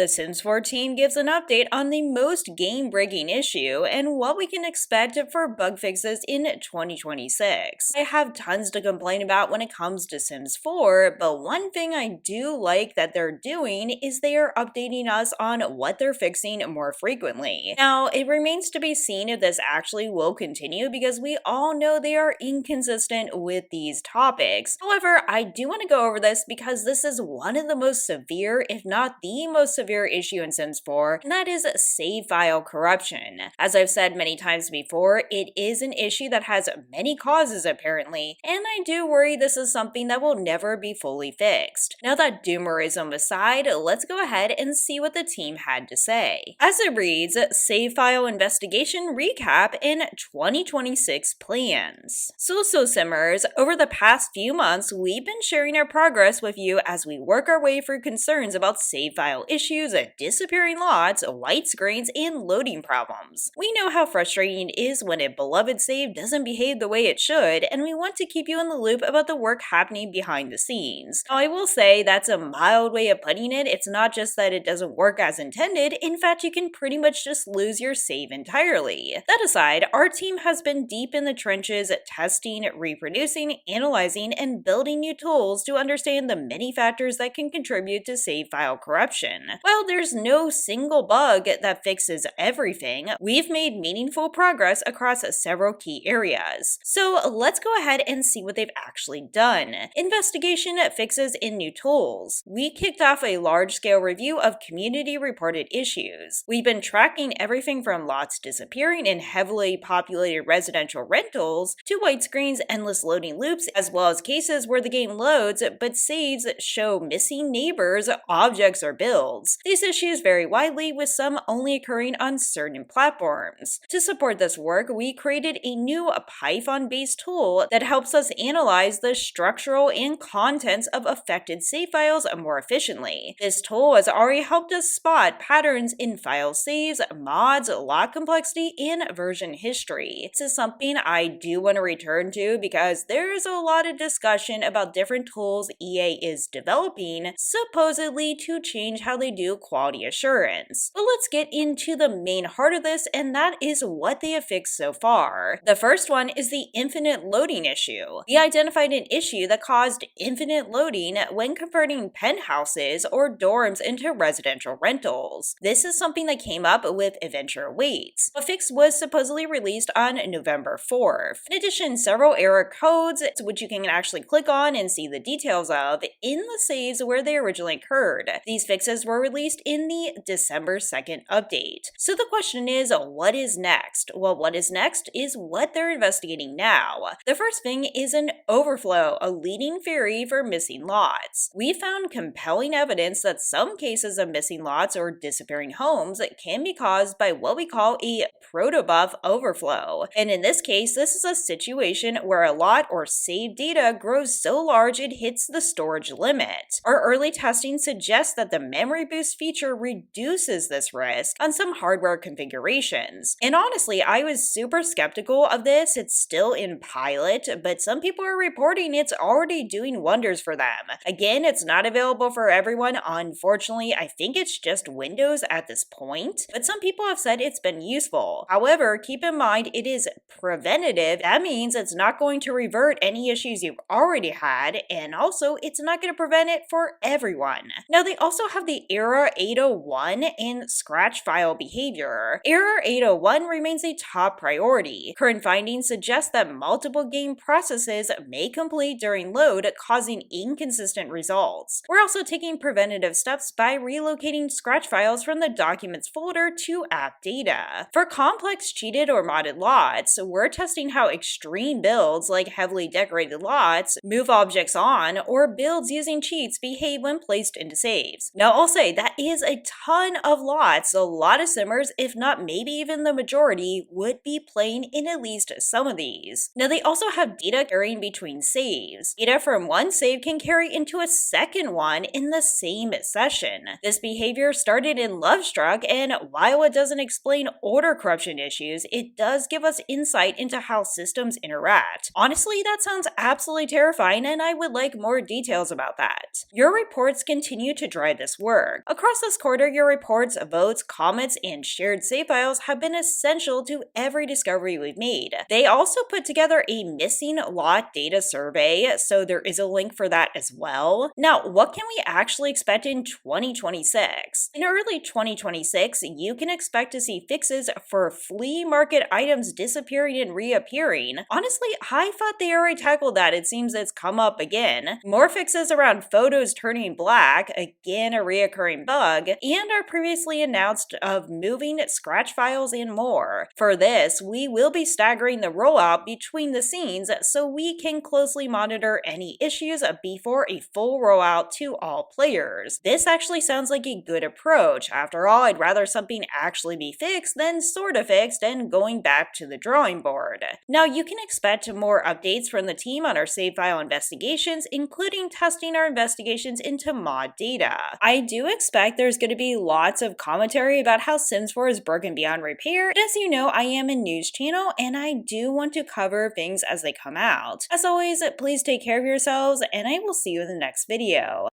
The Sims 4 team gives an update on the most game-breaking issue and what we can expect for bug fixes in 2026. I have tons to complain about when it comes to Sims 4, but one thing I do like that they're doing is they are updating us on what they're fixing more frequently. Now, it remains to be seen if this actually will continue because we all know they are inconsistent with these topics. However, I do want to go over this because this is one of the most severe, if not the most severe issue in Sims 4, and that is save file corruption. As I've said many times before, it is an issue that has many causes apparently, and I do worry this is something that will never be fully fixed. Now that doomerism aside, let's go ahead and see what the team had to say. As it reads, save file investigation recap in 2026 plans. So Simmers, over the past few months, we've been sharing our progress with you as we work our way through concerns about save file issues, disappearing lots, white screens, and loading problems. We know how frustrating it is when a beloved save doesn't behave the way it should, and we want to keep you in the loop about the work happening behind the scenes. Now, I will say that's a mild way of putting it. It's not just that it doesn't work as intended, in fact you can pretty much just lose your save entirely. That aside, our team has been deep in the trenches testing, reproducing, analyzing, and building new tools to understand the many factors that can contribute to save file corruption. While there's no single bug that fixes everything, we've made meaningful progress across several key areas. So let's go ahead and see what they've actually done. Investigation, fixes, and new tools. We kicked off a large-scale review of community-reported issues. We've been tracking everything from lots disappearing in heavily populated residential rentals to white screens, endless loading loops, as well as cases where the game loads but saves show missing neighbors, objects, or builds. These issues vary widely, with some only occurring on certain platforms. To support this work, we created a new Python-based tool that helps us analyze the structural and contents of affected save files more efficiently. This tool has already helped us spot patterns in file saves, mods, lot complexity, and version history. This is something I do want to return to because there's a lot of discussion about different tools EA is developing, supposedly to change how they do quality assurance. But let's get into the main heart of this, and that is what they have fixed so far. The first one is the infinite loading issue. We identified an issue that caused infinite loading when converting penthouses or dorms into residential rentals. This is something that came up with Adventure Awaits. A fix was supposedly released on November 4th. In addition, several error codes, which you can actually click on and see the details of, in the saves where they originally occurred. These fixes were released in the December 2nd update. So the question is, what is next? Well, what is next is what they're investigating now. The first thing is an overflow, a leading theory for missing lots. We found compelling evidence that some cases of missing lots or disappearing homes can be caused by what we call a protobuf overflow. And in this case, this is a situation where a lot or saved data grows so large it hits the storage limit. Our early testing suggests that the memory boost feature reduces this risk on some hardware configurations. And honestly, I was super skeptical of this. It's still in pilot, but some people are reporting it's already doing wonders for them. Again, it's not available for everyone, unfortunately. I think it's just Windows at this point, but some people have said it's been useful. However, keep in mind it is preventative. That means it's not going to revert any issues you've already had, and also it's not going to prevent it for everyone. Now, they also have the Error 801 and scratch file behavior. Error 801 remains a top priority. Current findings suggest that multiple game processes may complete during load, causing inconsistent results. We're also taking preventative steps by relocating scratch files from the Documents folder to app data. For complex cheated or modded lots, we're testing how extreme builds like heavily decorated lots, move objects on, or builds using cheats behave when placed into saves. Now, I'll say that is a ton of lots. A lot of simmers, if not maybe even the majority, would be playing in at least some of these. Now, they also have data carrying between saves. Data from one save can carry into a second one in the same session. This behavior started in Lovestruck, and while it doesn't explain order corruption issues, it does give us insight into how systems interact. Honestly, that sounds absolutely terrifying, and I would like more details about that. Your reports continue to drive this work. Across this quarter, your reports, votes, comments, and shared save files have been essential to every discovery we've made. They also put together a missing lot data survey, so there is a link for that as well. Now, what can we actually expect in 2026? In early 2026, you can expect to see fixes for flea market items disappearing and reappearing. Honestly, I thought they already tackled that. It seems it's come up again. More fixes around photos turning black, again a reoccurring bug, and our previously announced of moving scratch files and more. For this, we will be staggering the rollout between the scenes so we can closely monitor any issues before a full rollout to all players. This actually sounds like a good approach. After all, I'd rather something actually be fixed than sorta fixed and going back to the drawing board. Now, you can expect more updates from the team on our save file investigations, including testing our investigations into mod data. I do expect there's going to be lots of commentary about how Sims 4 is broken beyond repair, but as you know, I am a news channel and I do want to cover things as they come out. As always, please take care of yourselves and I will see you in the next video.